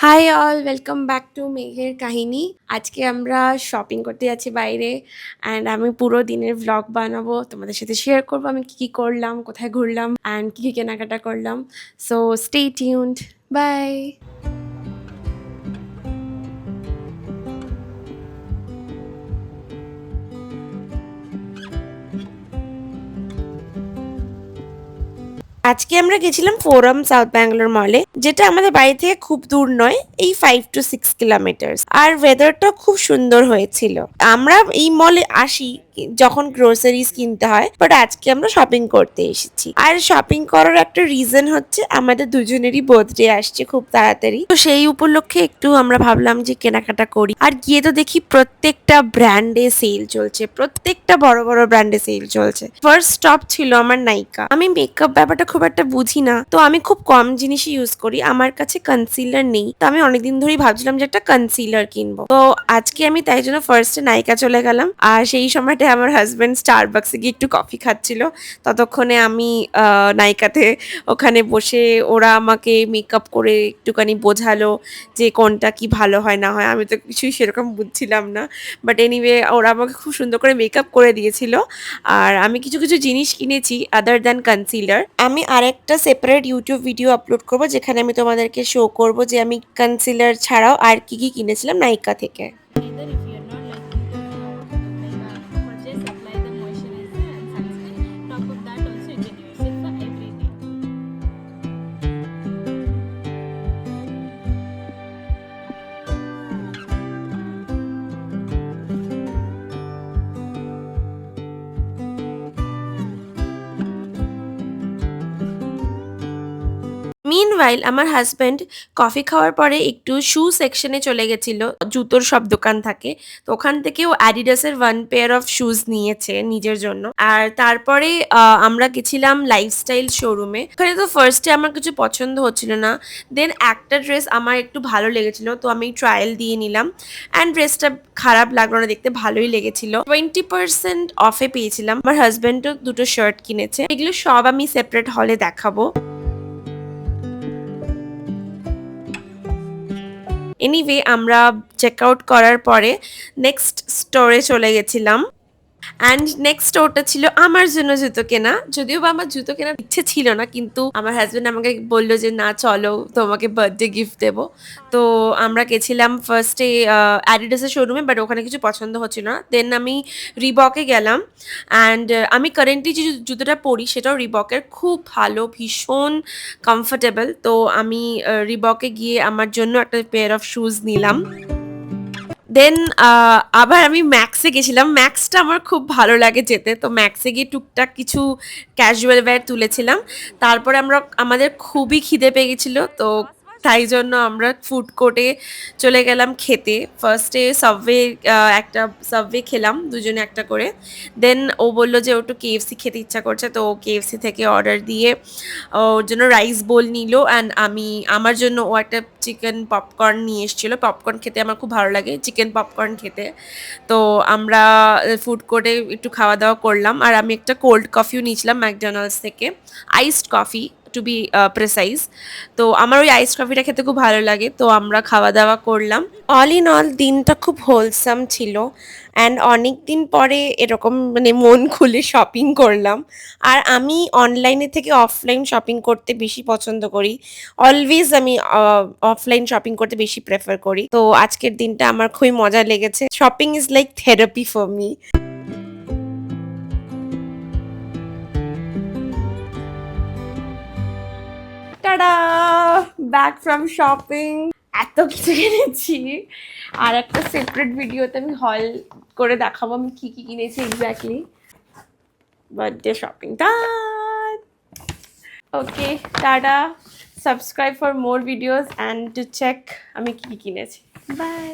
High all, welcome back to মেঘের কাহিনী। আজকে আমরা শপিং করতে যাচ্ছি বাইরে অ্যান্ড আমি পুরো দিনের ভ্লগ বানাবো, তোমাদের সাথে শেয়ার করবো আমি কী কী করলাম, কোথায় ঘুরলাম অ্যান্ড কী কী কেনাকাটা করলাম। So stay tuned, bye. আজকে আমরা গেছিলাম ফোরাম সাউথ ব্যাঙ্গালোর মলে, যেটা আমাদের বাড়ি থেকে খুব দূর নয়, এই 5 to 6 কিলোমিটার। আর ওয়েদারটা খুব সুন্দর হয়েছিল। আমরা এই মলে আসি যখন গ্রোসারিজ কিনতে হয়, বাট আজকে আমরা শপিং করতে এসেছি। আর শপিং করার একটা রিজন হচ্ছে আমাদের দুজনেরই বার্থডে আসছে খুব তাড়াতাড়ি, তো সেই উপলক্ষে একটু আমরা ভাবলাম যে কেনাকাটা করি। আর গিয়ে তো দেখি প্রত্যেকটা ব্র্যান্ডে সেল চলছে, প্রত্যেকটা বড় বড় ব্র্যান্ডে সেল চলছে। ফার্স্ট স্টপ ছিল আমার নাইকা। আমি মেকআপ ব্যাপারটা খুব একটা বুঝি না, তো আমি খুব কম জিনিসই ইউজ করি। আমার কাছে কনসিলার নেই, তো আমি অনেকদিন ধরেই ভাবছিলাম যে একটা কনসিলার কিনবো। তো আজকে আমি তাই জন্য ফার্স্টে নাইকা চলে গেলাম। আর সেই সময়টা আমার হাজবেন্ড স্টারবাক্সে গিয়ে একটু কফি খাচ্ছিল, ততক্ষণে আমি নাইকাতে ওখানে বসে ওরা আমাকে মেকআপ করে একটুখানি বোঝালো যে কোনটা কি ভালো হয় না হয়। আমি তো কিছুই সেরকম বুঝছিলাম না, বাট এনিওয়ে ওরা আমাকে খুব সুন্দর করে মেকআপ করে দিয়েছিল। আর আমি কিছু কিছু জিনিস কিনেছি আদার দ্যান কনসিলার। আমি আরেকটা সেপারেট ইউটিউব ভিডিও আপলোড করব, যেখানে আমি তোমাদেরকে শো করব যে আমি কনসিলার ছাড়াও আর কি কি কিনেছিলাম নাইকা থেকে। Either if you're not liking the just apply the moisturizer and sunscreen. Top of that also you can use it for every day. Meanwhile আমার হাজব্যান্ড কফি খাওয়ার পরে একটু শু সেকশনে চলে গেছিল, জুতোর সব দোকান থাকে, তো ওখান থেকে ও অ্যাডিডাসের 1 পেয়ার অফ শুজ নিয়েছে নিজের জন্য। আর তারপরে আমরা গেছিলাম লাইফস্টাইল শোরুমে। ওখানে তো ফার্স্টে আমার কিছু পছন্দ হচ্ছিল না, দেন একটা ড্রেস আমার একটু ভালো লেগেছিল, তো আমি ট্রায়াল দিয়ে নিলাম। অ্যান্ড ড্রেসটা খারাপ লাগলো না, দেখতে ভালোই লেগেছিল। 20% অফে পেয়েছিলাম। আমার হাজব্যান্ডও দুটো শার্ট কিনেছে, এগুলো সব আমি সেপারেট হলে দেখাবো। এনিওয়ে আমরা চেক আউট করার পরে নেক্সট স্টোরে চলে গেছিলাম। অ্যান্ড নেক্সট ওটা ছিল আমার জন্য জুতো কেনা। যদিও বা আমার জুতো কেনার ইচ্ছে ছিল না, কিন্তু আমার হাজব্যান্ড আমাকে বললো যে না চলো তোমাকে বার্থডে গিফট দেবো। তো আমরা গেছিলাম ফার্স্টে অ্যাডিডাসের শোরুমে, বাট ওখানে কিছু পছন্দ হচ্ছিল না। দেন আমি রিবকে গেলাম। অ্যান্ড আমি কারেন্টলি যে জুতোটা পরি সেটাও রিবকের, খুব ভালো, ভীষণ কমফোর্টেবল। তো আমি রিবকে গিয়ে আমার জন্য একটা পেয়ার অফ শুজ নিলাম। দেন আবার আমি ম্যাক্সে গেছিলাম। ম্যাক্সটা আমার খুব ভালো লাগে যেতে, তো ম্যাক্সে গিয়ে টুকটাক কিছু ক্যাজুয়াল ওয়্যার তুলেছিলাম। তারপরে আমাদের খুবই খিদে পেয়ে গেছিলো, তো তাই জন্য আমরা ফুড কোর্টে চলে গেলাম খেতে। ফার্স্টে সাবওয়ে, একটা সাবওয়ে খেলাম দুজনে একটা করে। দেন ও বললো যে ও একটু কেএফসি খেতে ইচ্ছা করছে, তো ও কেএফসি থেকে অর্ডার দিয়ে ওর জন্য রাইস বোল নিল। অ্যান্ড আমার জন্য ও একটা চিকেন পপকর্ন নিয়ে এসেছিলো। পপকর্ন খেতে আমার খুব ভালো লাগে, চিকেন পপকর্ন খেতে। তো আমরা ফুড কোর্টে একটু খাওয়া দাওয়া করলাম। আর আমি একটা কোল্ড কফিও নিয়েছিলাম ম্যাকডোনাল্ডস থেকে, iced coffee to be precise. তো আমার ওই আইসড কফিটা খেতে খুব ভালো লাগে, তো আমরা খাওয়া দাওয়া করলাম। অল ইন অল দিনটা খুব হোলসাম ছিল। অ্যান্ড অনেক দিন পরে এরকম মানে মন খুলে শপিং করলাম। আর আমি অনলাইনে থেকে অফলাইন শপিং করতে বেশি পছন্দ করি। অলওয়েজ আমি অফলাইন শপিং করতে বেশি প্রেফার করি। তো আজকের দিনটা আমার খুবই মজা লেগেছে। Shopping is like therapy for me. Ta-da, back from shopping. এত কিছু কিনেছি, আর একটা সেপারেট ভিডিওতে আমি হল করে দেখাবো আমি কি কি কিনেছি exactly. Birthday shopping done. Okay, tata. Subscribe for more videos and to check আমি কি কি কিনেছি। বাই।